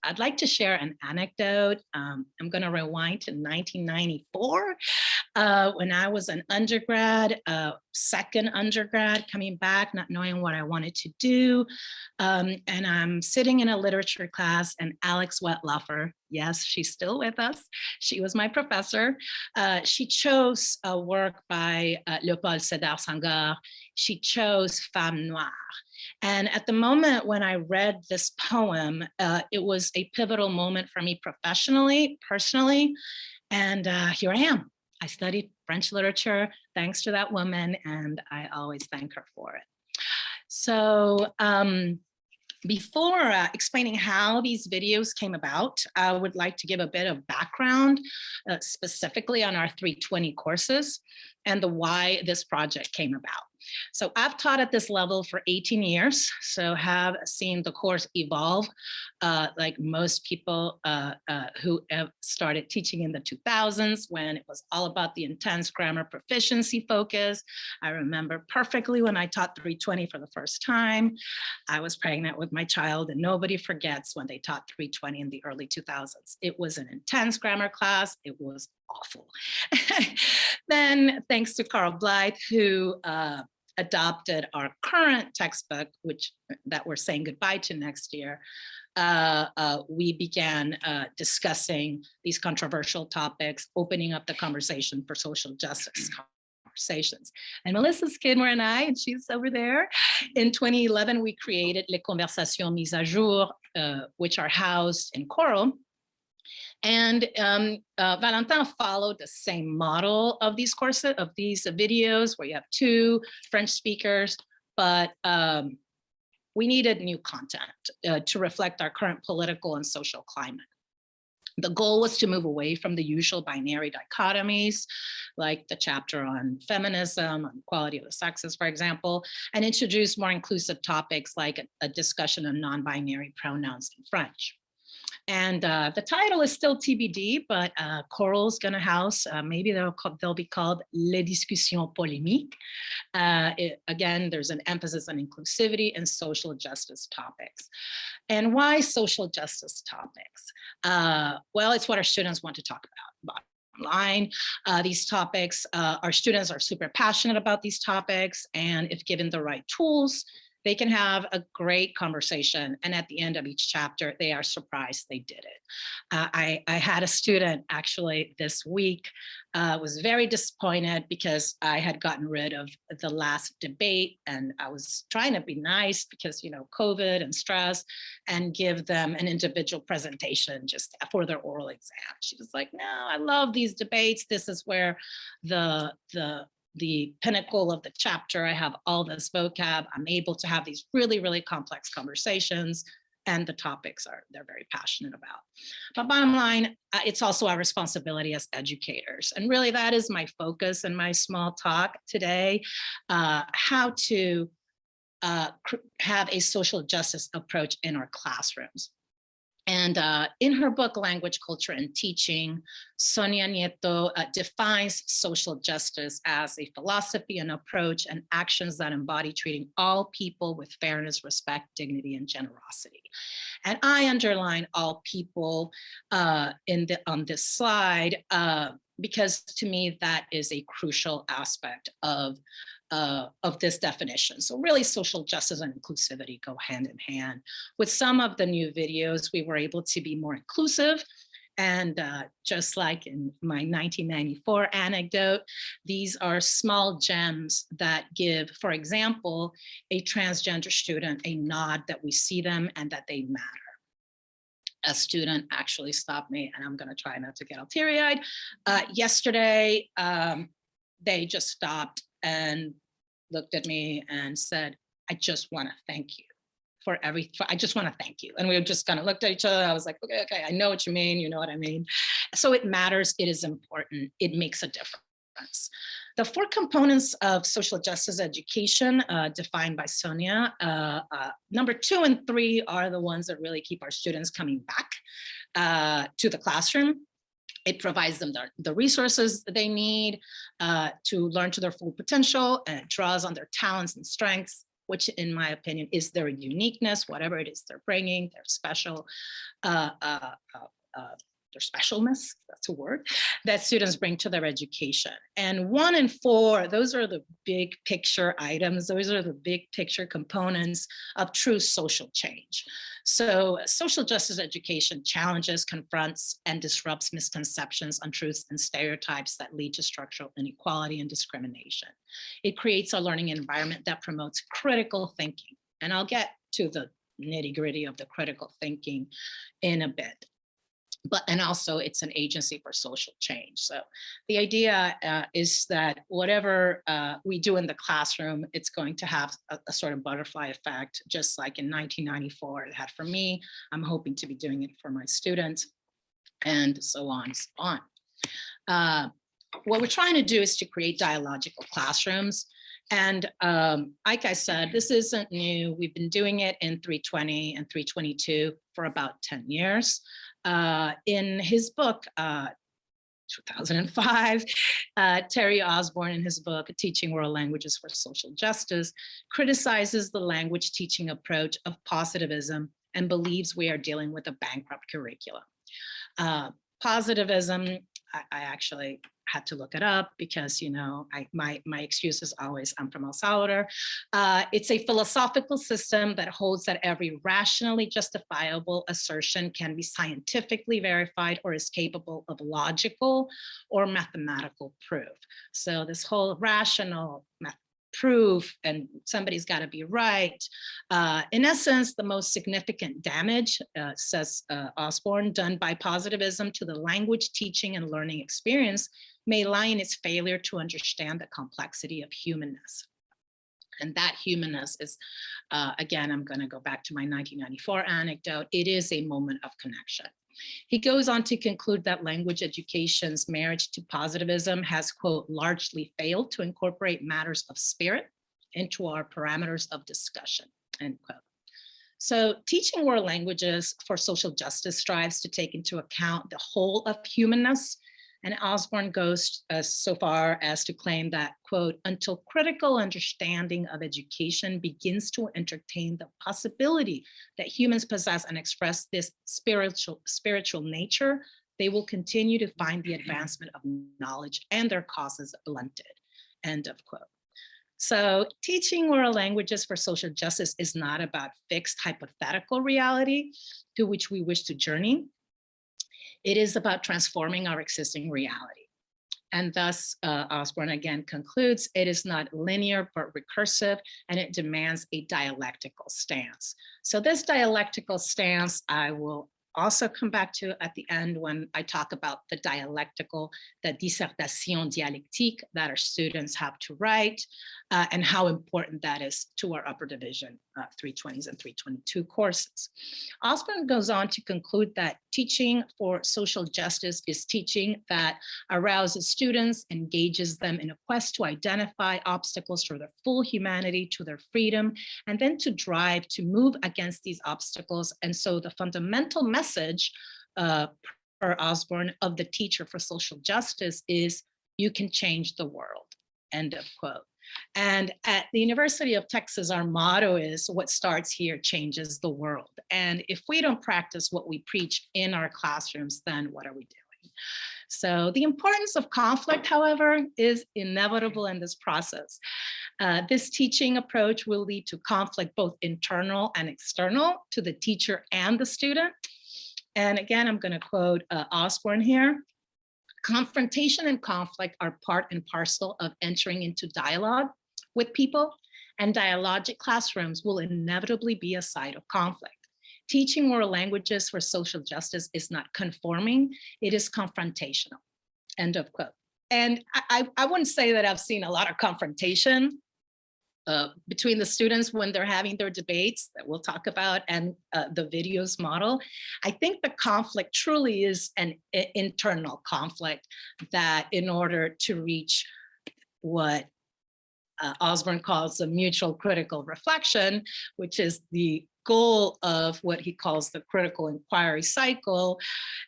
I'd like to share an anecdote. I'm going to rewind to 1994 when I was an undergrad, second undergrad, coming back, not knowing what I wanted to do. And I'm sitting in a literature class, and Alex Wetlaufer, yes, she's still with us. She was my professor. She chose a work by Léopold Sédar Senghor. She chose Femme Noire. And at the moment when I read this poem, it was a pivotal moment for me professionally, personally. And here I am. I studied French literature thanks to that woman, and I always thank her for it. So before explaining how these videos came about, I would like to give a bit of background specifically on our 320 courses and the why this project came about. So I've taught at this level for 18 years, so have seen the course evolve like most people who have started teaching in the 2000s when it was all about the intense grammar proficiency focus. I remember perfectly when I taught 320 for the first time. I was pregnant with my child, and nobody forgets when they taught 320 in the early 2000s. It was an intense grammar class. It was awful. Then thanks to Carl Blythe, who adopted our current textbook, that we're saying goodbye to next year, we began discussing these controversial topics, opening up the conversation for social justice conversations. And Melissa Skidmore and I, and she's over there, in 2011, we created Les Conversations Mises à Jour, which are housed in Coral. And Valentin followed the same model of these courses, of these videos, where you have two French speakers, but we needed new content to reflect our current political and social climate. The goal was to move away from the usual binary dichotomies, like the chapter on feminism, on equality of the sexes, for example, and introduce more inclusive topics like a discussion of non-binary pronouns in French. And the title is still TBD, but Coral's going to house, maybe they'll be called Les Discussions Polémiques. Again, there's an emphasis on inclusivity and social justice topics. And why social justice topics? Well, it's what our students want to talk about. Line. These topics, our students are super passionate about these topics, and if given the right tools, they can have a great conversation. And at the end of each chapter, they are surprised they did it. I had a student actually this week, was very disappointed because I had gotten rid of the last debate, and I was trying to be nice because, you know, COVID and stress, and give them an individual presentation just for their oral exam. She was like, no, I love these debates. This is where the pinnacle of the chapter. I have all this vocab. I'm able to have these really, really complex conversations, and the topics they're very passionate about. But bottom line, it's also our responsibility as educators. And really that is my focus in my small talk today, how to have a social justice approach in our classrooms. And in her book, Language, Culture, and Teaching, Sonia Nieto defines social justice as a philosophy, an approach, and actions that embody treating all people with fairness, respect, dignity, and generosity. And I underline all people on this slide because to me, that is a crucial aspect of this definition. So really social justice and inclusivity go hand in hand. With some of the new videos, we were able to be more inclusive. And just like in my 1994 anecdote, these are small gems that give, for example, a transgender student a nod that we see them and that they matter. A student actually stopped me, and I'm going to try not to get all teary-eyed. Yesterday, they just stopped and looked at me and said, I just want to thank you for everything. I just want to thank you. And we just kind of looked at each other. I was like, okay, I know what you mean. You know what I mean? So it matters. It is important. It makes a difference. The 4 components of social justice education defined by Sonia, number 2 and 3 are the ones that really keep our students coming back to the classroom. It provides them the resources that they need to learn to their full potential, and it draws on their talents and strengths. which in my opinion is their uniqueness, whatever it is they're bringing, their special, their specialness, that's a word, that students bring to their education. And 1 and 4, those are the big picture items. Those are the big picture components of true social change. So social justice education challenges, confronts, and disrupts misconceptions, untruths, and stereotypes that lead to structural inequality and discrimination. It creates a learning environment that promotes critical thinking. And I'll get to the nitty-gritty of the critical thinking in a bit. And also it's an agency for social change. So the idea is that whatever we do in the classroom, it's going to have a sort of butterfly effect, just like in 1994 it had for me. I'm hoping to be doing it for my students, and so on and so on. What we're trying to do is to create dialogical classrooms. And like I said, this isn't new. We've been doing it in 320 and 322 for about 10 years. In his book, 2005, Terry Osborne, in his book, Teaching World Languages for Social Justice, criticizes the language teaching approach of positivism and believes we are dealing with a bankrupt curriculum. Positivism, I actually had to look it up because, you know, my excuse is always, I'm from El Salvador. It's a philosophical system that holds that every rationally justifiable assertion can be scientifically verified or is capable of logical or mathematical proof. So this whole rational proof and somebody's got to be right. In essence, the most significant damage, says Osborne, done by positivism to the language teaching and learning experience may lie in its failure to understand the complexity of humanness. And that humanness is, again, I'm going to go back to my 1994 anecdote. It is a moment of connection. He goes on to conclude that language education's marriage to positivism has, quote, largely failed to incorporate matters of spirit into our parameters of discussion, end quote. So teaching world languages for social justice strives to take into account the whole of humanness. And Osborne goes so far as to claim that, quote, until critical understanding of education begins to entertain the possibility that humans possess and express this spiritual nature, they will continue to find the advancement of knowledge and their causes blunted, end of quote. So teaching world languages for social justice is not about fixed hypothetical reality to which we wish to journey. It is about transforming our existing reality. And thus, Osborne again concludes, it is not linear, but recursive, and it demands a dialectical stance. So this dialectical stance, I will also come back to at the end when I talk about the dialectical, the Dissertation dialectique that our students have to write, and how important that is to our upper division 320s and 322 courses. Osborne goes on to conclude that teaching for social justice is teaching that arouses students, engages them in a quest to identify obstacles to their full humanity, to their freedom, and then to drive to move against these obstacles. And so the fundamental message per Osborne of the teacher for social justice is, you can change the world, end of quote. And at the University of Texas, our motto is, what starts here changes the world. And if we don't practice what we preach in our classrooms, then what are we doing? So the importance of conflict, however, is inevitable in this process. This teaching approach will lead to conflict, both internal and external, to the teacher and the student. And again, I'm going to quote Osborne here. Confrontation and conflict are part and parcel of entering into dialogue with people, and dialogic classrooms will inevitably be a site of conflict. Teaching world languages for social justice is not conforming, it is confrontational, end of quote. And I wouldn't say that I've seen a lot of confrontation between the students when they're having their debates that we'll talk about and the videos model. I think the conflict truly is an internal conflict that in order to reach what Osborne calls a mutual critical reflection, which is the goal of what he calls the critical inquiry cycle.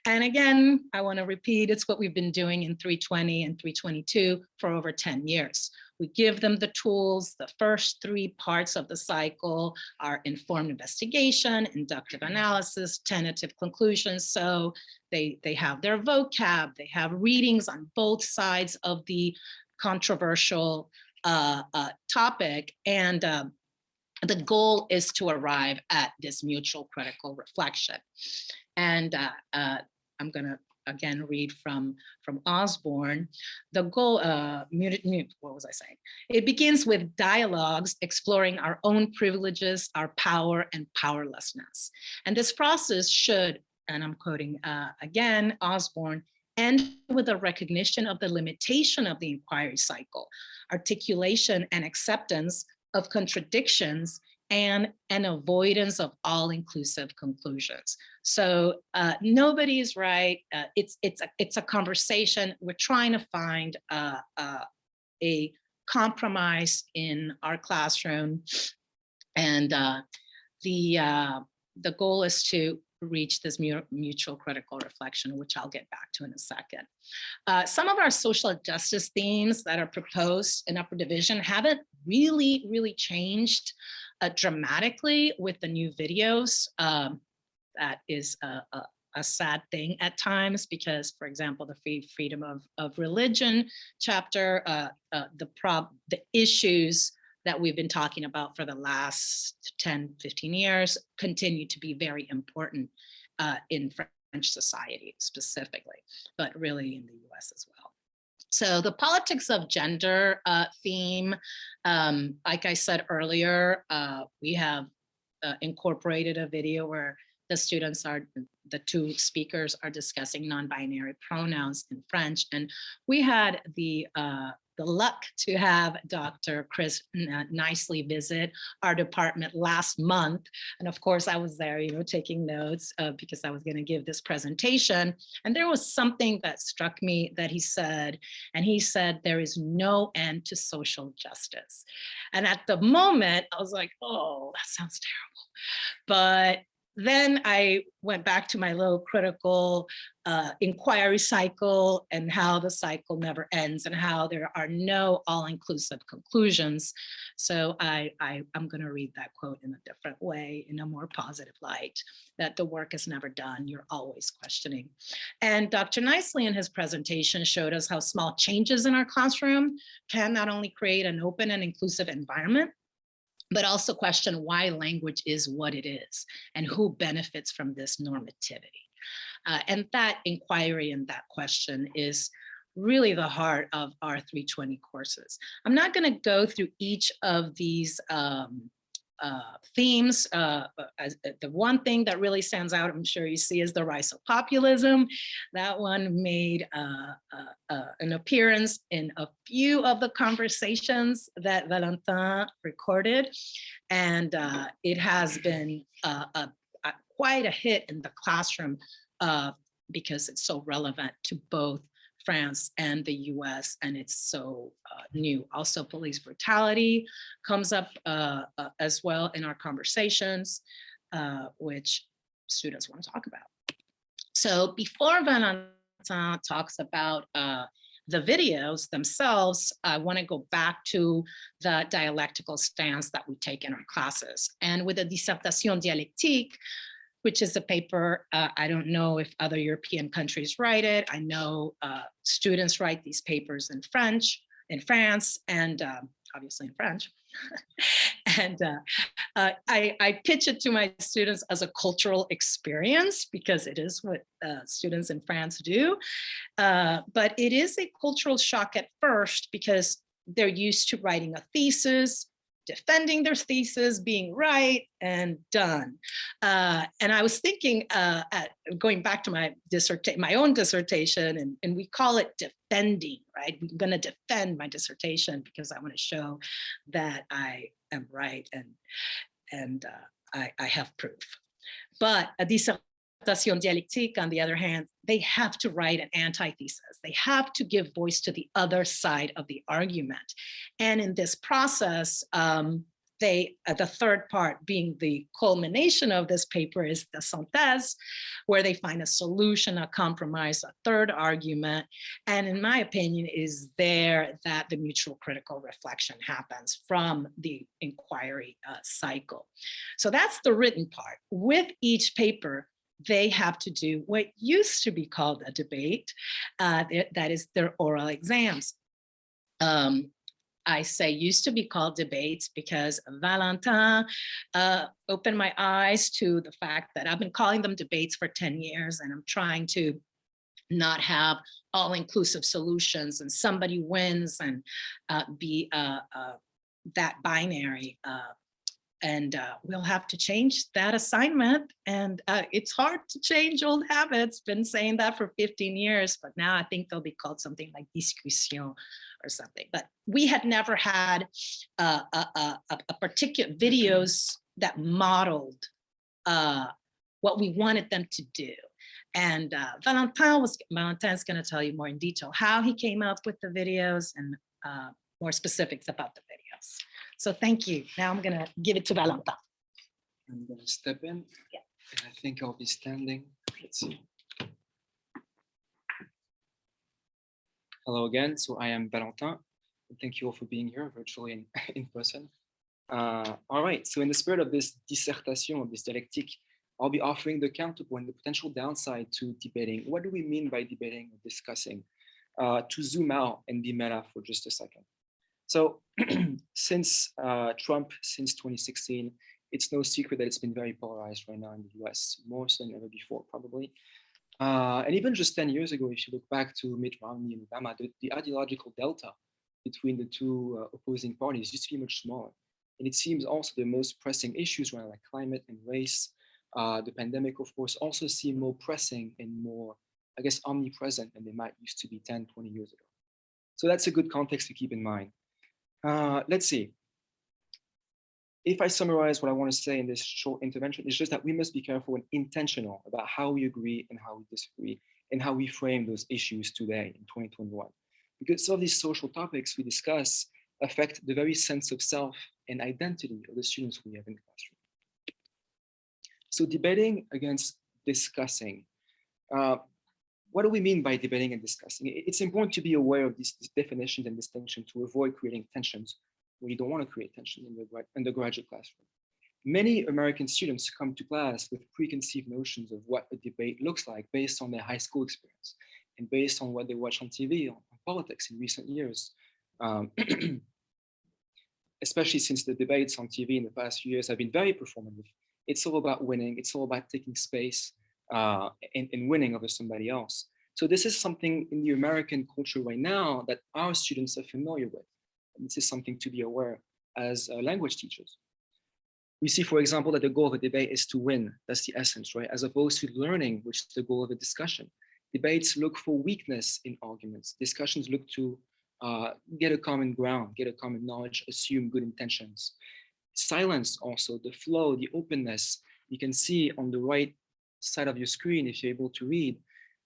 And again, I want to repeat, it's what we've been doing in 320 and 322 for over 10 years. We give them the tools. The first 3 parts of the cycle are informed investigation, inductive analysis, tentative conclusions. So they have their vocab, they have readings on both sides of the controversial topic. And the goal is to arrive at this mutual critical reflection. And I'm going to again read from Osborne. The goal, what was I saying? It begins with dialogues exploring our own privileges, our power and powerlessness. And this process should, and I'm quoting again Osborne, end with a recognition of the limitation of the inquiry cycle, articulation and acceptance of contradictions, and an avoidance of all-inclusive conclusions. So nobody is right. It's a conversation. We're trying to find a compromise in our classroom, and the goal is to reach this mutual critical reflection, which I'll get back to in a second. Some of our social justice themes that are proposed in upper division haven't really changed dramatically with the new videos. That is a sad thing at times, because, for example, the freedom of religion chapter, the issues that we've been talking about for the last 10, 15 years continue to be very important in French society specifically, but really in the US as well. So the politics of gender theme, like I said earlier, we have incorporated a video where the 2 speakers are discussing non-binary pronouns in French. And we had the luck to have Dr. Chris Nicely visit our department last month. And of course I was there, taking notes because I was going to give this presentation. And there was something that struck me that he said, there is no end to social justice. And at the moment I was like, oh, that sounds terrible. But then I went back to my little critical inquiry cycle, and how the cycle never ends, and how there are no all-inclusive conclusions. So I'm going to read that quote in a different way, in a more positive light, that the work is never done. You're always questioning. And Dr. Nicely in his presentation showed us how small changes in our classroom can not only create an open and inclusive environment, but also question why language is what it is and who benefits from this normativity. And that inquiry and that question is really the heart of our 320 courses. I'm not going to go through each of these themes. The one thing that really stands out, I'm sure you see, is the rise of populism. That one made an appearance in a few of the conversations that Valentin recorded. And it has been quite a hit in the classroom because it's so relevant to both France and the US, and it's so new. Also, police brutality comes up as well in our conversations, which students want to talk about. So before Valentin talks about the videos themselves, I want to go back to the dialectical stance that we take in our classes. And with the Dissertation Dialectique, which is a paper, I don't know if other European countries write it. I know students write these papers in France, and obviously in French. And I pitch it to my students as a cultural experience, because it is what students in France do. But it is a cultural shock at first, because they're used to writing a thesis, defending their thesis, being right, and done. And I was thinking, going back to my own dissertation, and we call it defending, right? I'm going to defend my dissertation because I want to show that I am right and I have proof. But a Dissertation Dialectique, on the other hand, they have to write an antithesis. They have to give voice to the other side of the argument. And in this process, the third part being the culmination of this paper is the synthèse, where they find a solution, a compromise, a third argument. And in my opinion, it is there that the mutual critical reflection happens from the inquiry cycle. So that's the written part. With each paper, they have to do what used to be called a debate, that is their oral exams. I say used to be called debates because Valentin opened my eyes to the fact that I've been calling them debates for 10 years, and I'm trying to not have all-inclusive solutions and somebody wins and be that binary. And we'll have to change that assignment. And it's hard to change old habits. Been saying that for 15 years, but now I think they'll be called something like discussion or something. But we had never had a particular videos that modeled what we wanted them to do. And Valentin's going to tell you more in detail how he came up with the videos and more specifics about the videos. So thank you. Now I'm going to give it to Valentin. I'm going to step in. Yeah. And I think I'll be standing. Let's see. Hello again. So I am Valentin. And thank you all for being here virtually and in person. All right. So in the spirit of this dissertation, of this dialectique, I'll be offering the counterpoint, the potential downside to debating. What do we mean by debating or discussing? To zoom out and be meta for just a second. So since Trump, since 2016, it's no secret that it's been very polarized right now in the US, more so than ever before, probably. And even just 10 years ago, if you look back to Mitt Romney and Obama, the ideological delta between the two opposing parties used to be much smaller. And it seems also the most pressing issues around like climate and race, the pandemic, of course, also seem more pressing and more, I guess, omnipresent than they might used to be 10, 20 years ago. So that's a good context to keep in mind. Let's see. If I summarize what I want to say in this short intervention, it's just that we must be careful and intentional about how we agree and how we disagree and how we frame those issues today in 2021. Because some of these social topics we discuss affect the very sense of self and identity of the students we have in the classroom. So debating against discussing. What do we mean by debating and discussing? It's important to be aware of these definitions and distinctions to avoid creating tensions where you don't want to create tension in the undergraduate classroom. Many American students come to class with preconceived notions of what a debate looks like based on their high school experience and based on what they watch on TV, on politics in recent years. Especially since the debates on TV in the past few years have been very performative. It's all about winning. It's all about taking space and winning over somebody else. So this is something in the American culture right now that our students are familiar with. And this is something to be aware as language teachers. We see, for example, that the goal of a debate is to win. That's the essence, right? As opposed to learning, which is the goal of a discussion. Debates look for weakness in arguments. Discussions look to get a common ground, get a common knowledge, assume good intentions. Silence also, the flow, the openness. You can see on the right side of your screen, if you're able to read,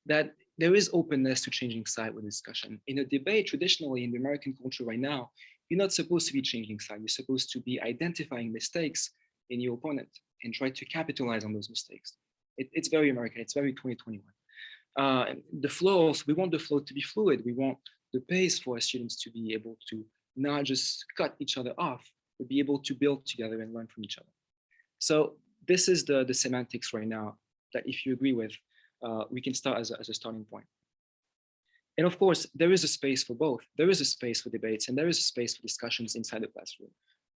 that there is openness to changing side with discussion. In a debate, traditionally in the American culture right now, you're not supposed to be changing side. You're supposed to be identifying mistakes in your opponent and try to capitalize on those mistakes. It's very American. It's very 2021. The flows, we want the flow to be fluid. We want the pace for our students to be able to not just cut each other off, but be able to build together and learn from each other. So this is the semantics right now that if you agree with, we can start as a starting point. And of course, there is a space for both. There is a space for debates and there is a space for discussions inside the classroom.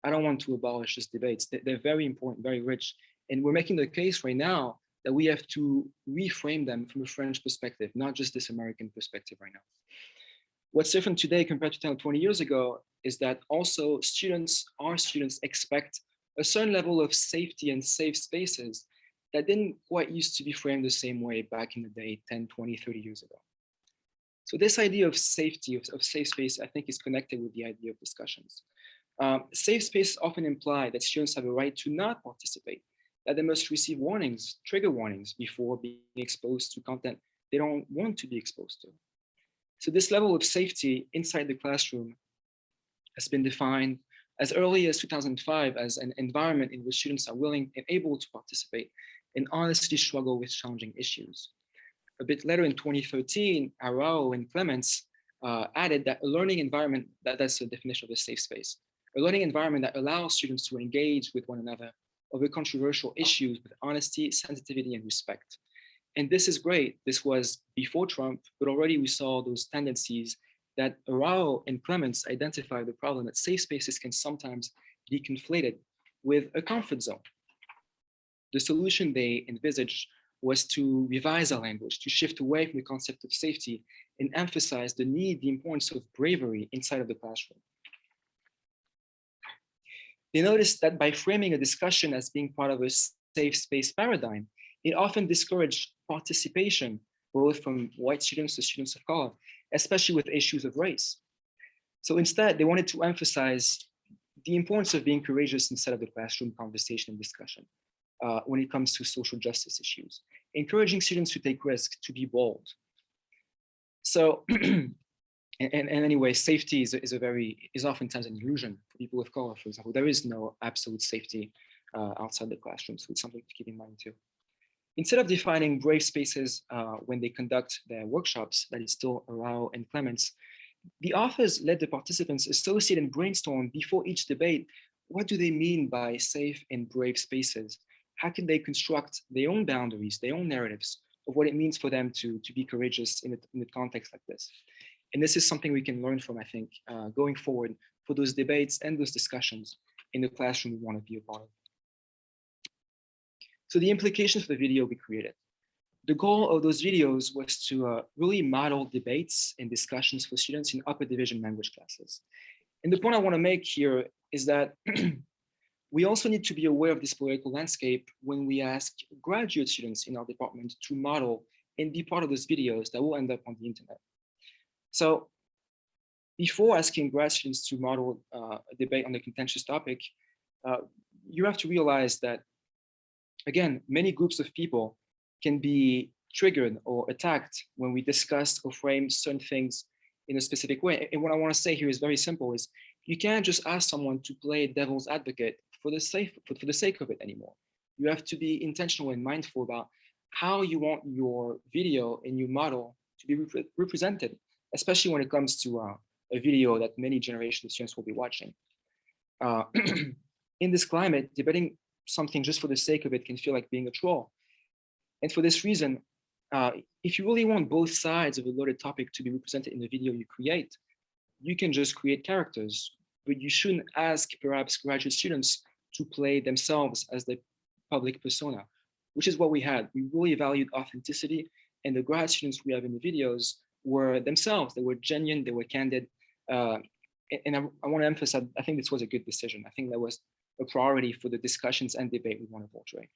I don't want to abolish these debates. They're very important, very rich. And we're making the case right now that we have to reframe them from a French perspective, not just this American perspective right now. What's different today compared to 10 or 20 years ago is that also our students expect a certain level of safety and safe spaces that didn't quite used to be framed the same way back in the day, 10, 20, 30 years ago. So this idea of safety, of safe space, I think is connected with the idea of discussions. Safe space often imply that students have a right to not participate, that they must receive warnings, trigger warnings before being exposed to content they don't want to be exposed to. So this level of safety inside the classroom has been defined as early as 2005 as an environment in which students are willing and able to participate and honestly struggle with challenging issues. A bit later in 2013, Arao and Clements added that a learning environment, that's the definition of a safe space, a learning environment that allows students to engage with one another over controversial issues with honesty, sensitivity, and respect. And this is great. This was before Trump, but already we saw those tendencies that Arao and Clements identified the problem that safe spaces can sometimes be conflated with a comfort zone. The solution they envisaged was to revise our language, to shift away from the concept of safety and emphasize the need, the importance of bravery inside of the classroom. They noticed that by framing a discussion as being part of a safe space paradigm, it often discouraged participation, both from white students to students of color, especially with issues of race. So instead, they wanted to emphasize the importance of being courageous inside of the classroom conversation and discussion when it comes to social justice issues, encouraging students to take risks, to be bold. So, and anyway, safety is oftentimes an illusion for people of color, for example. There is no absolute safety outside the classroom, so it's something to keep in mind too. Instead of defining brave spaces when they conduct their workshops, that is still Arao and Clements, the authors let the participants associate and brainstorm before each debate, what do they mean by safe and brave spaces? How can they construct their own boundaries, their own narratives of what it means for them to be courageous in a context like this? And this is something we can learn from, I think, going forward for those debates and those discussions in the classroom we want to be a part of. So the implications for the video we created. The goal of those videos was to really model debates and discussions for students in upper division language classes. And the point I want to make here is that we also need to be aware of this political landscape when we ask graduate students in our department to model and be part of those videos that will end up on the internet. So before asking grad students to model a debate on a contentious topic, you have to realize that, again, many groups of people can be triggered or attacked when we discuss or frame certain things in a specific way. And what I want to say here is very simple, is you can't just ask someone to play devil's advocate for the sake of it anymore. You have to be intentional and mindful about how you want your video and your model to be represented, especially when it comes to a video that many generations of students will be watching. In this climate, debating something just for the sake of it can feel like being a troll. And for this reason, if you really want both sides of a loaded topic to be represented in the video you create, you can just create characters, but you shouldn't ask perhaps graduate students to play themselves as the public persona, which is what we had. We really valued authenticity, and the grad students we have in the videos were themselves. They were genuine, they were candid. And I want to emphasize, I think this was a good decision. I think that was a priority for the discussions and debate we want to portray.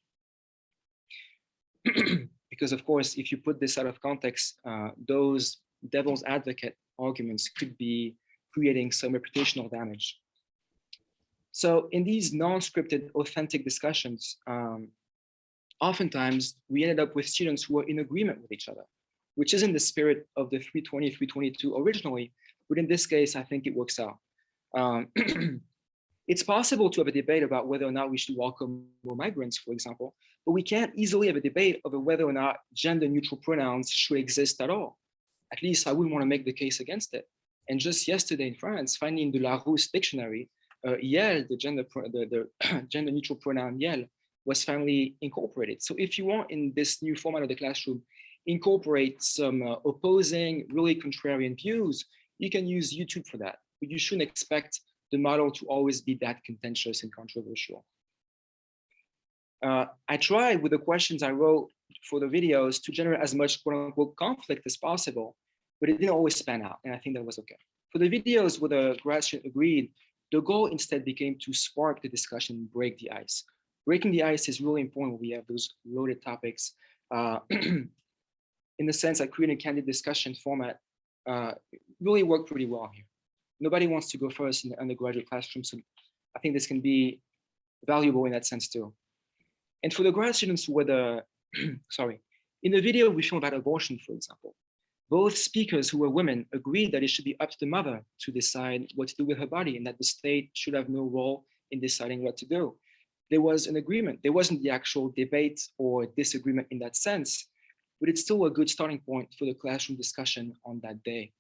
Because of course, if you put this out of context, those devil's advocate arguments could be creating some reputational damage. So in these non-scripted, authentic discussions, oftentimes we ended up with students who were in agreement with each other, which isn't the spirit of the 320, 322 originally, but in this case, I think it works out. It's possible to have a debate about whether or not we should welcome more migrants, for example, but we can't easily have a debate over whether or not gender-neutral pronouns should exist at all. At least I wouldn't want to make the case against it. And just yesterday in France, finding the Larousse dictionary, yel, the gender-neutral pronoun yel, was finally incorporated. So if you want, in this new format of the classroom, incorporate some opposing, really contrarian views, you can use YouTube for that. But you shouldn't expect the model to always be that contentious and controversial. I tried with the questions I wrote for the videos to generate as much quote unquote conflict as possible, but it didn't always pan out, and I think that was okay. For the videos where the grad student agreed, the goal instead became to spark the discussion and break the ice. Breaking the ice is really important when we have those loaded topics. In the sense that creating a candid discussion format really worked pretty well here. Nobody wants to go first in the undergraduate classroom, so I think this can be valuable in that sense too. And for the grad students who were the, sorry, in the video we filmed about abortion, for example. Both speakers, who were women, agreed that it should be up to the mother to decide what to do with her body and that the state should have no role in deciding what to do. There was an agreement. There wasn't the actual debate or disagreement in that sense, but it's still a good starting point for the classroom discussion on that day.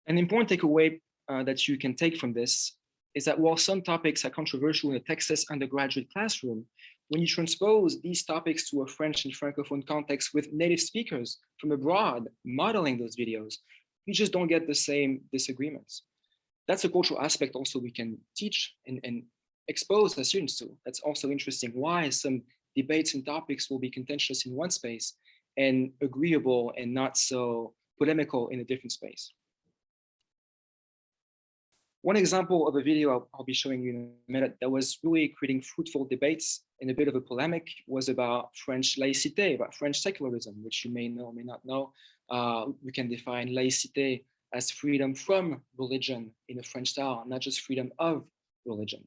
An important takeaway that you can take from this is that while some topics are controversial in a Texas undergraduate classroom, when you transpose these topics to a French and Francophone context with native speakers from abroad modeling those videos, you just don't get the same disagreements. That's a cultural aspect also we can teach and expose our students to. That's also interesting why some debates and topics will be contentious in one space and agreeable and not so polemical in a different space. One example of a video I'll be showing you in a minute that was really creating fruitful debates and a bit of a polemic was about French laïcité, about French secularism, which you may know or may not know. We can define laïcité as freedom from religion in a French style, not just freedom of religion.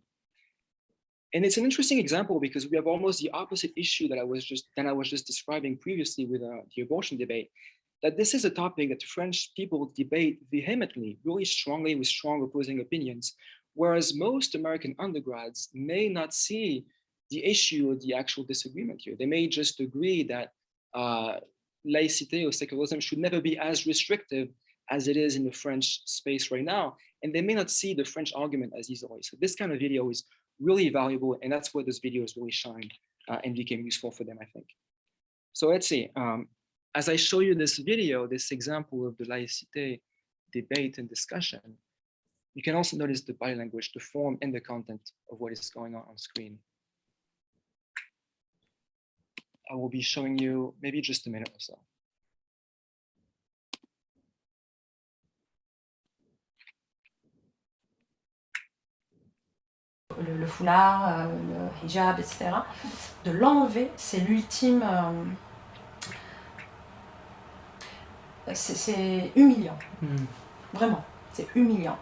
And it's an interesting example because we have almost the opposite issue that I was just describing previously with the abortion debate. That this is a topic that French people debate vehemently, really strongly with strong opposing opinions, whereas most American undergrads may not see the issue or the actual disagreement here. They may just agree that laïcité or secularism should never be as restrictive as it is in the French space right now, and they may not see the French argument as easily. So this kind of video is really valuable, and that's where those videos really shined and became useful for them, I think. So let's see. As I show you this video, this example of the laïcité debate and discussion, you can also notice the body language, the form and the content of what is going on screen. I will be showing you maybe just a minute or so. Le foulard, le hijab, etc. De l'enlever, c'est l'ultime... c'est humiliant, vraiment, c'est humiliant.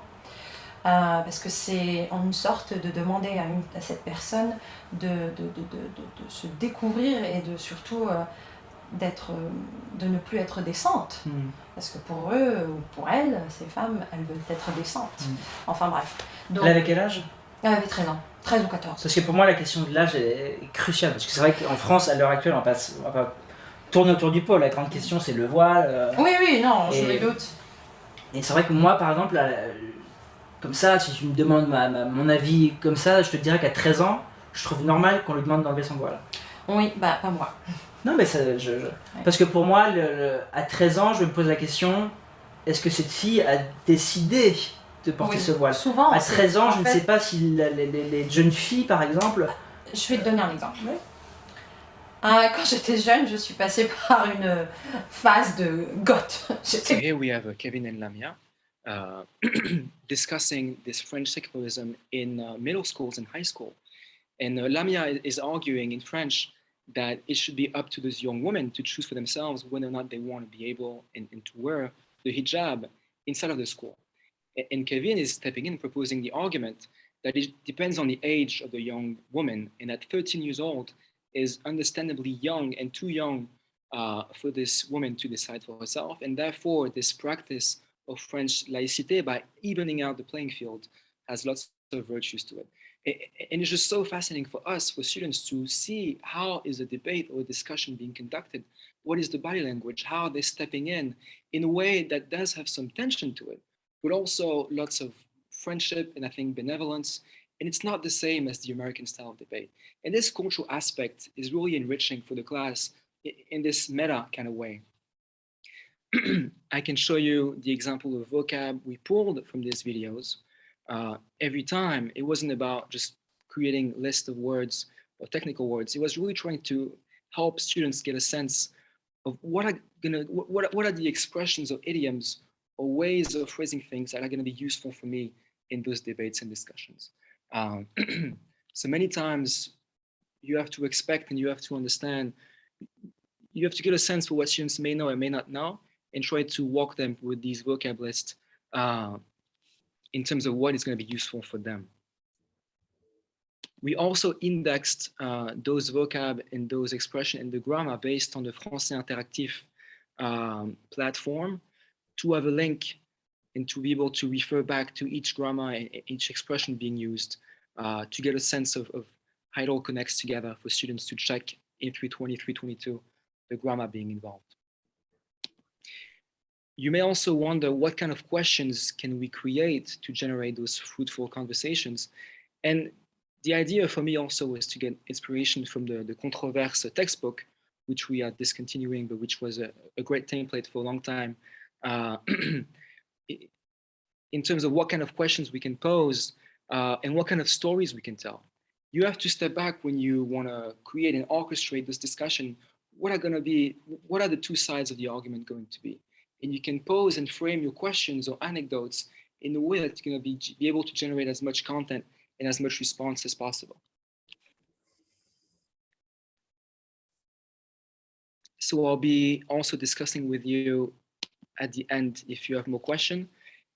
Parce que c'est en une sorte de demander à cette personne de se découvrir et de surtout de ne plus être décente. Parce que pour eux, ou pour elles, ces femmes, elles veulent être décentes. Enfin bref. Donc, elle avait quel âge? Elle avait 13 ans, 13 ou 14. Parce que pour moi, la question de l'âge est cruciale. Parce que c'est vrai qu'en France, à l'heure actuelle, on va pas tourner autour du pot. La grande question, c'est le voile. Oui, non, je me doute. Et c'est vrai que moi, par exemple, comme ça, si tu me demandes mon avis comme ça, je te dirais qu'à 13 ans, je trouve normal qu'on lui demande d'enlever son voile. Oui, bah pas moi. Non, mais ça, parce que pour moi, à 13 ans, je me pose la question, est-ce que cette fille a décidé de porter ce voile? Souvent, à 13 ans, je ne sais pas si les jeunes filles, par exemple... Je vais te donner un exemple. Oui. Quand j'étais jeune, je suis passée par une phase de goth. So here we have Kevin and Lamia discussing this French secularism in middle schools and high school. And Lamia is arguing in French that it should be up to those young women to choose for themselves whether or not they want to be able and to wear the hijab inside of the school. And Kevin is stepping in, proposing the argument that it depends on the age of the young woman, and at 13 years old is understandably young and too young for this woman to decide for herself. And therefore, this practice of French laïcité, by evening out the playing field, has lots of virtues to it. And it's just so fascinating for us, for students, to see how is a debate or a discussion being conducted. What is the body language? How are they stepping in a way that does have some tension to it, but also lots of friendship and I think benevolence. And it's not the same as the American style of debate. And this cultural aspect is really enriching for the class in this meta kind of way. I can show you the example of vocab we pulled from these videos. Every time, it wasn't about just creating a list of words or technical words. It was really trying to help students get a sense of what are the expressions or idioms or ways of phrasing things that are going to be useful for me in those debates and discussions. So many times you have to expect and you have to understand, you have to get a sense for what students may know and may not know, and try to walk them with these vocab lists in terms of what is going to be useful for them. We also indexed those vocab and those expressions in the grammar based on the Français Interactif platform to have a link and to be able to refer back to each grammar and each expression being used to get a sense of how it all connects together for students to check in 320, 322, the grammar being involved. You may also wonder what kind of questions can we create to generate those fruitful conversations. And the idea for me also was to get inspiration from the Controverse textbook, which we are discontinuing, but which was a great template for a long time, in terms of what kind of questions we can pose and what kind of stories we can tell. You have to step back when you want to create and orchestrate this discussion. What are the two sides of the argument going to be? And you can pose and frame your questions or anecdotes in a way that's going to be able to generate as much content and as much response as possible. So I'll be also discussing with you at the end if you have more questions.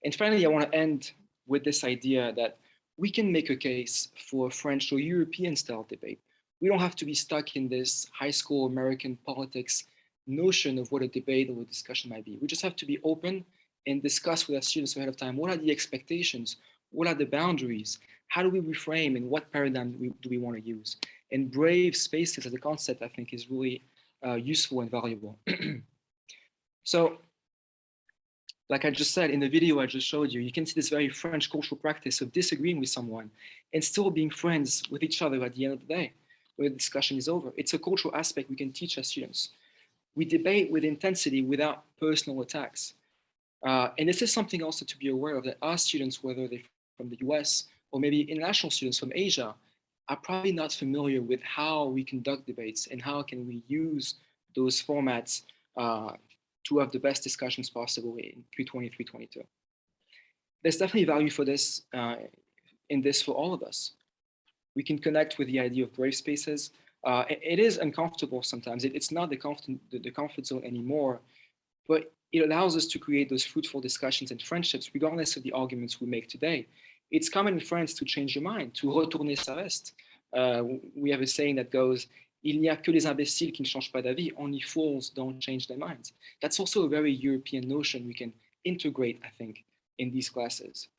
And finally, I want to end with this idea that we can make a case for French or European style debate. We don't have to be stuck in this high school American politics notion of what a debate or a discussion might be. We just have to be open and discuss with our students ahead of time. What are the expectations? What are the boundaries? How do we reframe and what paradigm do we want to use? And brave spaces as a concept, I think, is really useful and valuable. So, like I just said in the video I just showed you, you can see this very French cultural practice of disagreeing with someone and still being friends with each other at the end of the day, when the discussion is over. It's a cultural aspect we can teach our students. We debate with intensity without personal attacks. And this is something also to be aware of, that our students, whether they're from the US or maybe international students from Asia, are probably not familiar with how we conduct debates and how can we use those formats to have the best discussions possible in 320, 322. There's definitely value for this, in this for all of us. We can connect with the idea of brave spaces. It is uncomfortable sometimes. It's not the comfort zone anymore, but it allows us to create those fruitful discussions and friendships, regardless of the arguments we make today. It's common in France to change your mind, to retourner sa veste. We have a saying that goes, il n'y a que les imbéciles qui ne changent pas d'avis, only fools don't change their minds. That's also a very European notion we can integrate, I think, in these classes.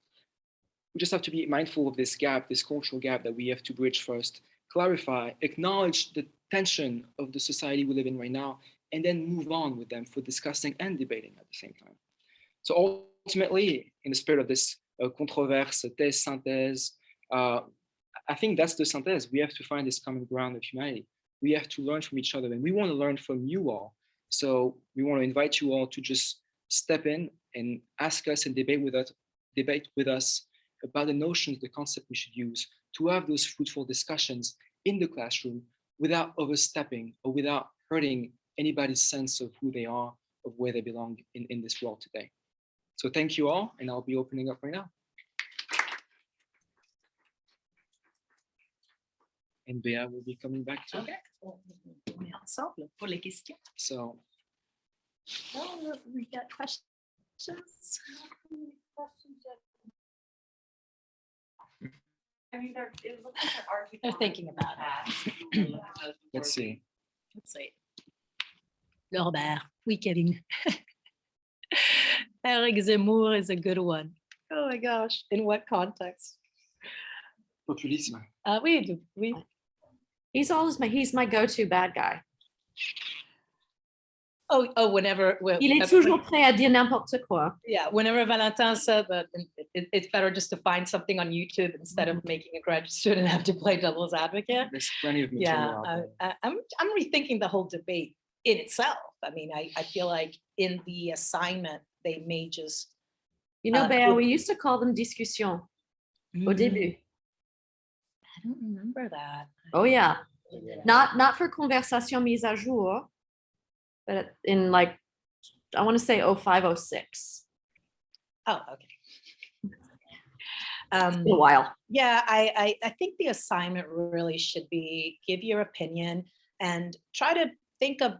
We just have to be mindful of this gap, this cultural gap that we have to bridge first, clarify, acknowledge the tension of the society we live in right now, and then move on with them for discussing and debating at the same time. So ultimately, in the spirit of this controverse, thèse, synthèse, I think that's the synthèse. We have to find this common ground of humanity. We have to learn from each other, and we want to learn from you all. So we want to invite you all to just step in and ask us and debate with us about the notions, the concept we should use to have those fruitful discussions in the classroom without overstepping or without hurting anybody's sense of who they are, of where they belong in this world today. So thank you all, and I'll be opening up right now. And Bea will be coming back too. Okay. Ensemble pour les questions. So. Oh, we got questions. I mean, it looks like they're arguing. They're thinking about it. Let's see. Norbert, we kidding. Eric Zemmour is a good one. Oh my gosh, in what context? Populisme. Oui. He's my go-to bad guy. Oh, whenever. Il est toujours prêt à dire n'importe quoi. Yeah, whenever Valentin said that it's better just to find something on YouTube instead of making a graduate student have to play devil's advocate. There's plenty of material out there. I'm rethinking the whole debate in itself. I mean, I feel like in the assignment, they may just. You know, Béa, we used to call them discussions au début. I don't remember that. Oh yeah. Not for conversation mise à jour, but in like, I want to say 05, 06. Oh, okay. It's been a while. Yeah, I think the assignment really should be give your opinion and try to think of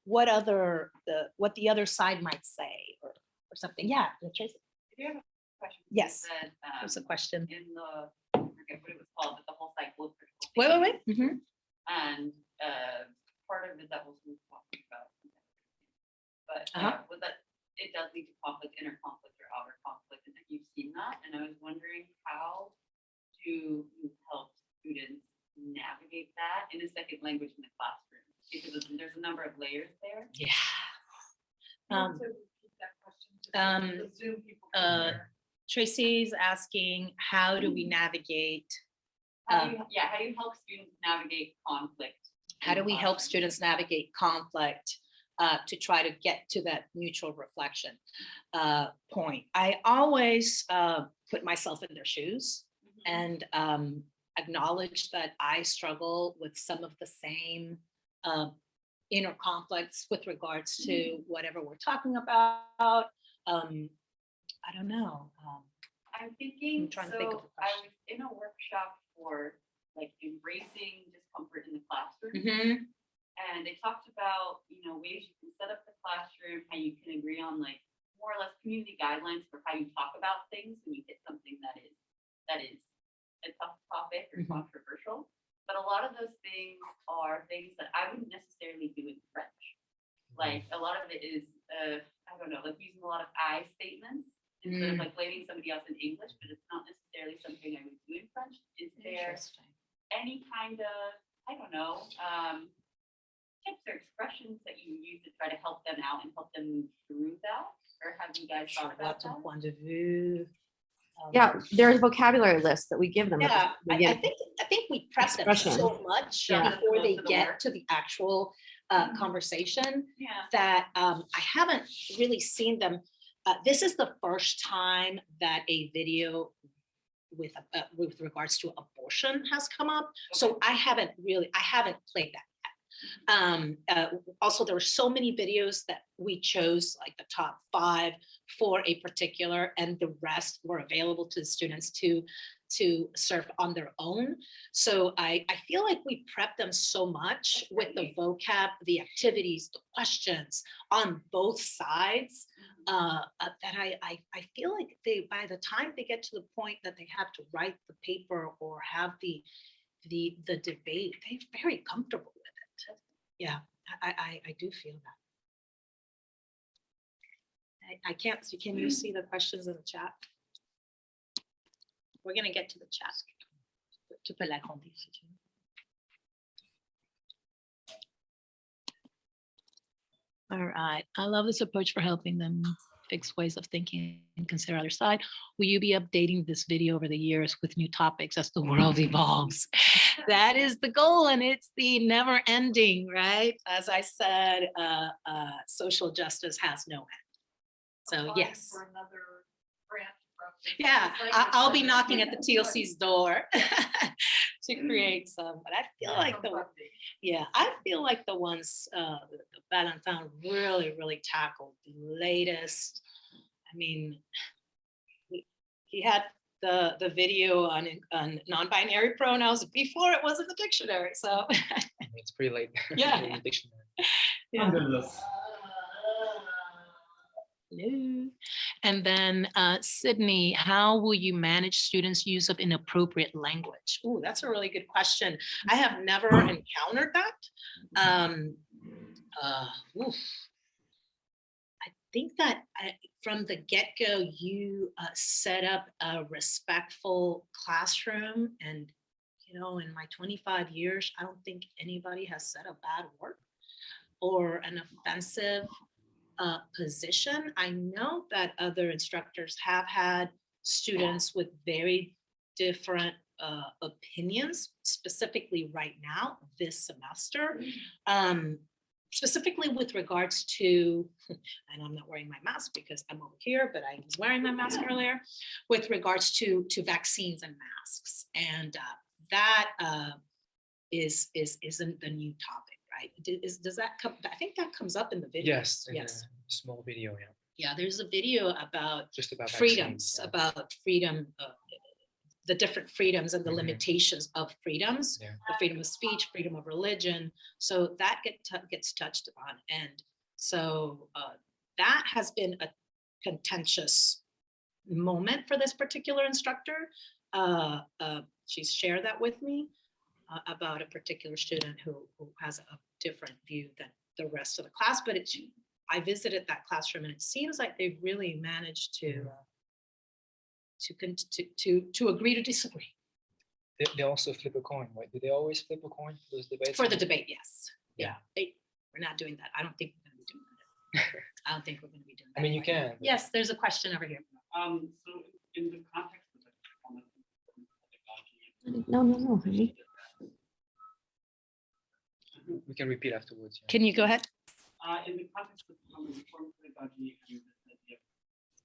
what the other side might say or something. Yeah, Tracy. If you have a question, Yes. That, There's a question. in the forget what it was called, but the whole cycle of critical Wait. thinking. And part of it that was talking about, but was that it does lead to conflict, inner conflict or outer conflict, and that you've seen that. And I was wondering, how do you help students navigate that in a second language in the classroom? Because there's a number of layers there. Yeah. Also repeat that question, just so the Zoom people can hear. Tracy's asking, how do we navigate? How do you help students navigate conflict? How do we help students navigate conflict to try to get to that neutral reflection point? I always put myself in their shoes and acknowledge that I struggle with some of the same inner conflicts with regards to whatever we're talking about. I don't know. I'm thinking, I'm trying to think of a I question. was in a workshop for like embracing discomfort in the classroom. And they talked about, ways you can set up the classroom, how you can agree on like more or less community guidelines for how you talk about things when you hit something that is a tough topic or controversial. But a lot of those things are things that I wouldn't necessarily do in French. Like a lot of it is, I don't know, like using a lot of I statements instead of like blaming somebody else in English, but it's not necessarily something I would do in French. Is there any kind of, I don't know, tips or expressions that you use to try to help them out and help them move through that? Or have you guys thought about that? Point of view. Yeah, there's vocabulary lists that we give them. at the Yeah, I beginning. think we prep them Expression. so much Yeah. before they Most of the get work. to the actual conversation Yeah. that I haven't really seen them. This is the first time that a video with regards to abortion has come up. So I haven't played that yet. Also, there were so many videos that we chose, like the top 5 for a particular, and the rest were available to the students to surf on their own. So I feel like we prep them so much with the vocab, the activities, the questions on both sides, that I feel like by the time they get to the point that they have to write the paper or have the debate, they're very comfortable with it. Yeah, I do feel that. I can't see. Can you see the questions in the chat? We're gonna get to the chat. Tu peux l'agrandir si tu veux. All right, I love this approach for helping them fix ways of thinking and consider other side. Will you be updating this video over the years with new topics as the world evolves? That is the goal, and it's the never ending, right? As I said, social justice has no end. So Applying yes. For another grant from. Yeah, Like I'll be this. knocking at the TLC's door to create some, but I feel like I feel like the ones Valentin really tackled the latest. I mean, he had the video on non-binary pronouns before it was in the dictionary. So It's pretty late. Yeah. in the dictionary. yeah. Hello. And then Sydney, how will you manage students' use of inappropriate language? Oh, that's a really good question. I have never encountered that. Oof. I think that from the get-go, you set up a respectful classroom, and in my 25 years, I don't think anybody has said a bad word or an offensive position. I know that other instructors have had students with very different opinions, specifically right now, this semester, specifically with regards to, and I'm not wearing my mask because I'm over here, but I was wearing my mask earlier, with regards to vaccines and masks. And that isn't the new topic. Right? Does that come? I think that comes up in the video. Yes. in Yes. a small video. Yeah. Yeah. There's a video about Just about freedoms, vaccines, yeah. about freedom, the different freedoms and the Mhm. limitations of freedoms, Yeah. the freedom of speech, freedom of religion. So that gets touched upon, and so that has been a contentious moment for this particular instructor. she's shared that with me about a particular student who has a different view than the rest of the class. But I visited that classroom, and it seems like they've really managed to agree to disagree. They also flip a coin, right? Do they always flip a coin for those debates? For the debate, yes. Yeah, we're not doing that. I don't think we're going to be doing that. I don't think we're going to be doing that. I mean, you can. But... Yes, there's a question over here. So in the context of like pedagogy, No, honey. We can repeat afterwards. Yeah. Can you go ahead? In the context of form pedagogy and the idea of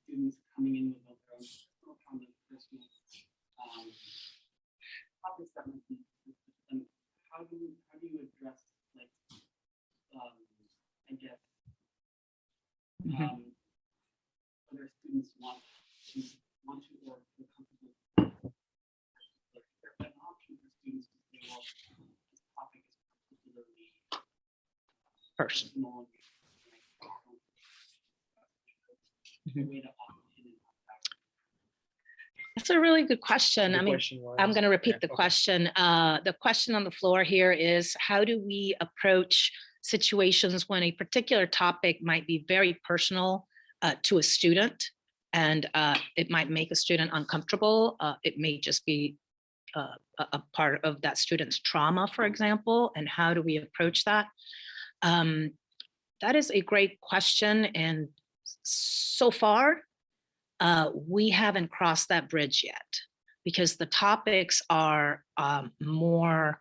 students coming in with their own personal comments, personal topics that might be, how do you address like I guess whether students want to or feel comfortable, like there's an option for students to say, well, this topic is particularly personal. That's a really good question. I mean, I'm going to repeat the question. The question on the floor here is, how do we approach situations when a particular topic might be very personal to a student, and it might make a student uncomfortable? It may just be a part of that student's trauma, for example, and how do we approach that? That is a great question, and so far, we haven't crossed that bridge yet, because the topics are more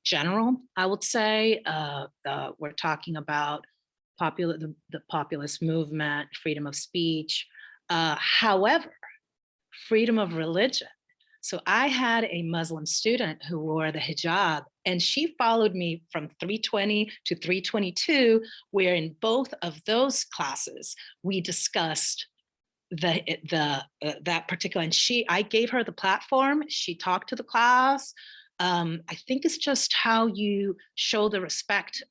general, I would say. We're talking about the populist movement, freedom of speech. However, freedom of religion. So I had a Muslim student who wore the hijab, and she followed me from 320 to 322, where in both of those classes, we discussed that particular, and I gave her the platform. She talked to the class. I think it's just how you show the respect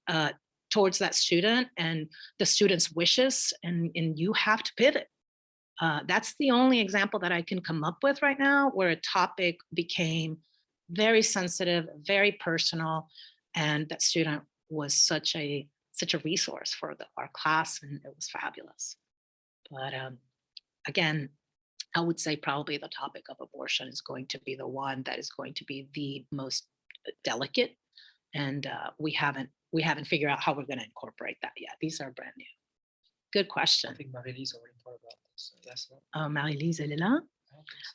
towards that student and the student's wishes, and you have to pivot. That's the only example that I can come up with right now where a topic became very sensitive, very personal, and that student was such a resource for our class, and it was fabulous. But again, I would say probably the topic of abortion is going to be the one that is going to be the most delicate, and we haven't figured out how we're going to incorporate that yet. These are brand new. Good question. I think Marie-Lise already thought about this. Yes. Marie-Lise, elle est là?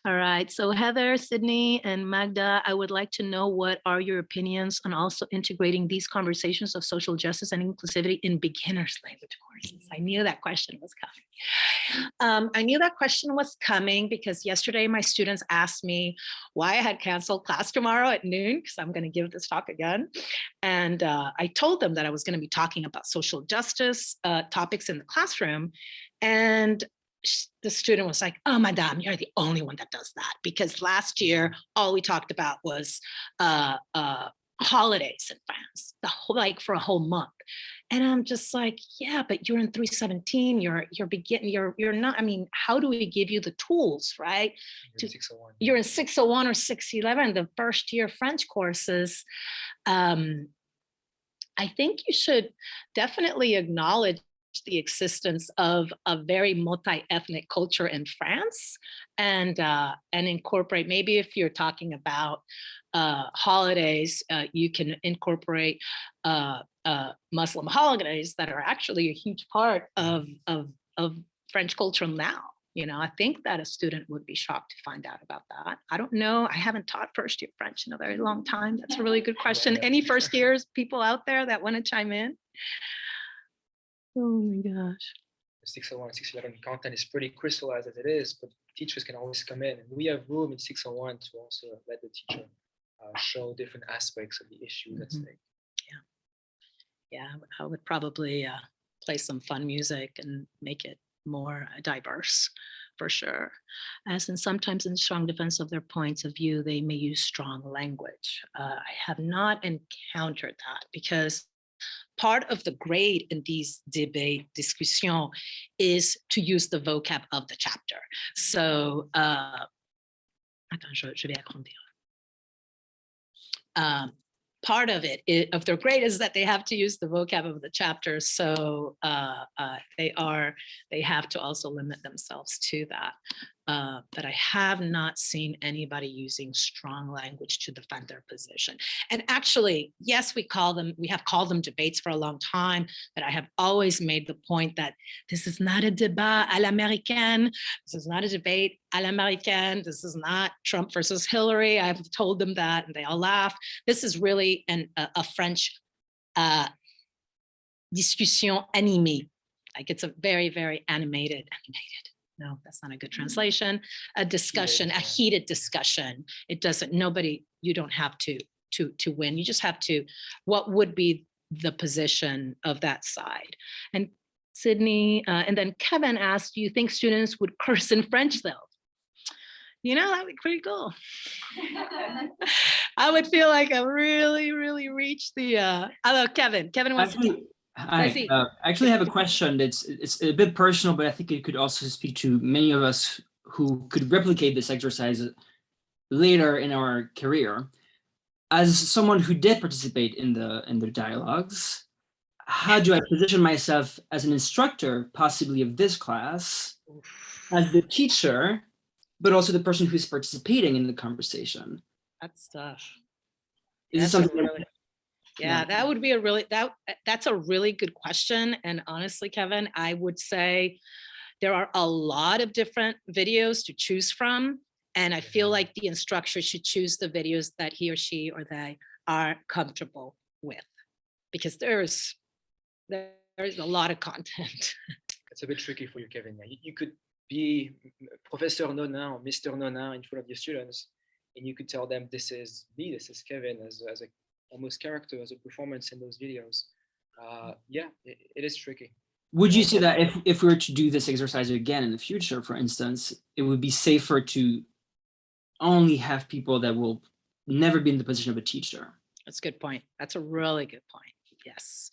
All right, so Heather, Sydney, and Magda, I would like to know, what are your opinions on also integrating these conversations of social justice and inclusivity in beginners language courses? I knew that question was coming. Because yesterday my students asked me why I had canceled class tomorrow at noon, because I'm going to give this talk again. And I told them that I was going to be talking about social justice topics in the classroom. And the student was like, "Oh, madame, you're the only one that does that." Because last year, all we talked about was holidays in France, for a whole month. And I'm just like, yeah, but you're in 317, you're not, I mean, how do we give you the tools, right? You're in 601 or 611, the first year French courses. I think you should definitely acknowledge the existence of a very multi-ethnic culture in France, and incorporate, maybe if you're talking about holidays, you can incorporate Muslim holidays that are actually a huge part of French culture now. You know, I think that a student would be shocked to find out about that. I don't know. I haven't taught first year French in a very long time. That's a really good question. Any first years people out there that want to chime in? Oh my gosh. The 601, 611 content is pretty crystallized as it is, but teachers can always come in, and we have room in 601 to also let the teacher show different aspects of the issues at stake. Yeah, I would probably play some fun music and make it more diverse, for sure. As in, sometimes in strong defense of their points of view, they may use strong language. I have not encountered that, because part of the grade in these debate discussion is to use the vocab of the chapter. So Attends, je vais agrandir. Part of it, of their grade, is that they have to use the vocab of the chapter. So they have to also limit themselves to that. But I have not seen anybody using strong language to defend their position. And actually, yes, we have called them debates for a long time, but I have always made the point that this is not a débat à l'américaine. This is not a debate à l'américaine. This is not Trump versus Hillary. I've told them that and they all laugh. This is really a French discussion animée. Like it's a very, very animated. No, that's not a good translation. A discussion, a heated discussion. It doesn't, you don't have to win. You just have to, what would be the position of that side? And Sydney, and then Kevin asked, do you think students would curse in French though? You know, that would be pretty cool. I would feel like I really, really reached the, hello, Kevin. Kevin wants to. I actually have a question it's a bit personal, but I think it could also speak to many of us who could replicate this exercise later in our career. As someone who did participate in the dialogues, how do I position myself as an instructor, possibly of this class, as the teacher, but also the person who's participating in the conversation? That's tough. Is this something Yeah, that would be that's a really good question. And honestly, Kevin, I would say there are a lot of different videos to choose from. And I feel like the instructor should choose the videos that he or she or they are comfortable with, because there's a lot of content. It's a bit tricky for you, Kevin. You could be Professor Nonin or Mr. Nonin in front of your students, and you could tell them, this is me, this is Kevin, as a almost character, as a performance in those videos. Yeah, it is tricky. Would you say that if we were to do this exercise again in the future, for instance, it would be safer to only have people that will never be in the position of a teacher? That's a good point. That's a really good point. Yes.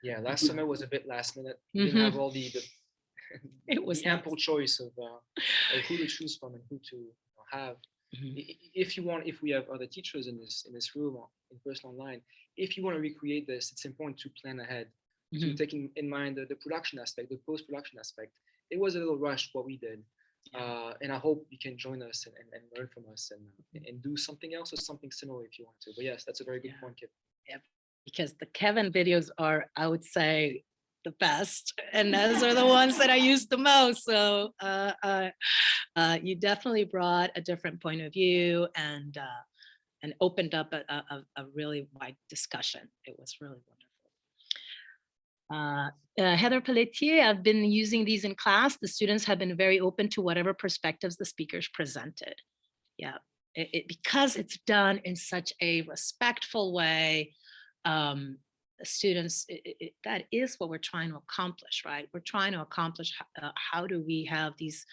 Yeah, last summer was a bit last minute. We didn't have all the it was ample choice of who to choose from and who to have. If we have other teachers in this room or in person online, if you want to recreate this, it's important to plan ahead, to taking in mind the production aspect, the post-production aspect. It was a little rushed what we did, and I hope you can join us and learn from us and do something else or something similar if you want to. But yes, that's a very good point, Kip. Yeah, because the Kevin videos are, I would say, the best, and those are the ones that I use the most. So you definitely brought a different point of view and opened up a really wide discussion. It was really wonderful. Heather Pelletier, I've been using these in class. The students have been very open to whatever perspectives the speakers presented. Yeah, because it's done in such a respectful way. Students, that is what we're trying to accomplish, right? We're trying to accomplish how do we have these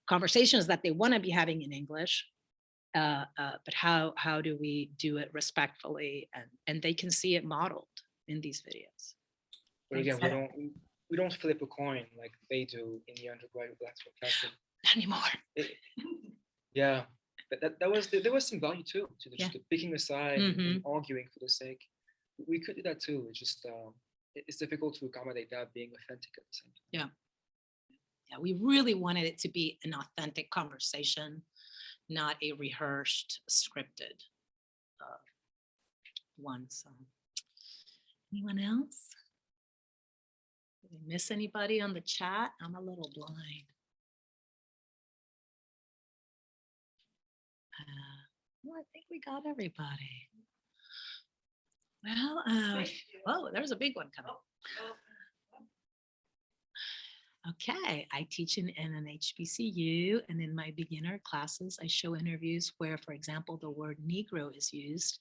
conversations that they want to be having in English, but how do we do it respectfully, and they can see it modeled in these videos. But again, we don't flip a coin like they do in the undergraduate classroom. Not anymore. Yeah, but there was some value too to just picking a side and arguing for the sake. We could do that too. It's just it's difficult to accommodate that being authentic at the same time. Yeah, we really wanted it to be an authentic conversation, not a rehearsed, scripted one. So, anyone else? Did I miss anybody on the chat? I'm a little blind. Well, I think we got everybody. Well, oh, there's a big one coming. Okay, I teach in an HBCU, and in my beginner classes, I show interviews where, for example, the word Negro is used.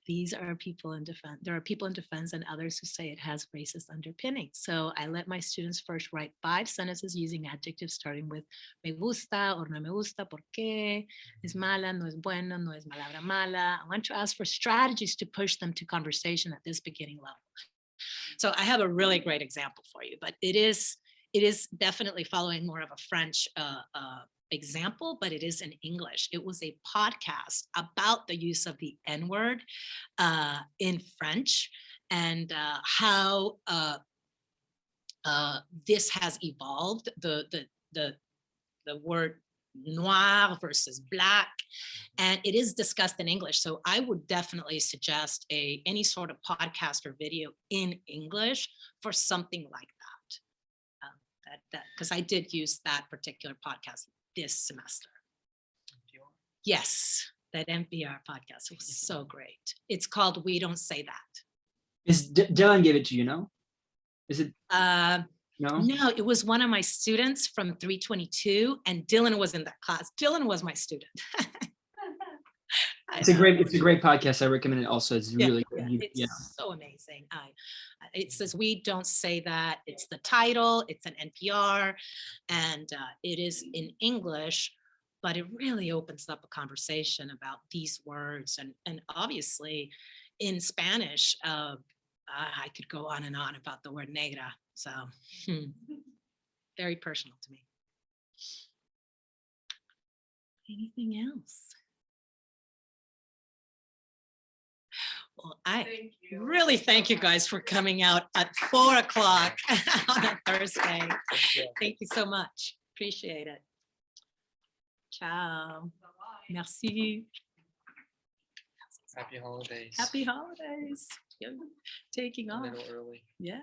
These are people in defense. There are people in defense and others who say it has racist underpinnings. So I let my students first write 5 sentences using adjectives starting with me gusta or no me gusta, por qué, es mala, no es bueno, no es palabra mala. I want to ask for strategies to push them to conversation at this beginning level. So I have a really great example for you, but it is definitely following more of a French example, but it is in English. It was a podcast about the use of the N-word in French and how this has evolved, the word noir versus black, and it is discussed in English. So I would definitely suggest any sort of podcast or video in English for something like that. Because I did use that particular podcast this semester. Yes, that NPR podcast was so great. It's called We Don't Say That. Is Dylan gave it to you, no? Is it? No? No, it was one of my students from 322, and Dylan was in that class. Dylan was my student. It's a great podcast. I recommend it also. It's really good. It's so amazing. It says We Don't Say That. It's the title. It's an NPR, and it is in English, but it really opens up a conversation about these words, and obviously in Spanish, I could go on and on about the word negra. So very personal to me. Anything else? Well, I really thank you guys for coming out at 4 o'clock on a Thursday. Thank you so much. Appreciate it. Ciao. Merci. Happy holidays. Happy holidays. You're taking A off. little early. Yeah.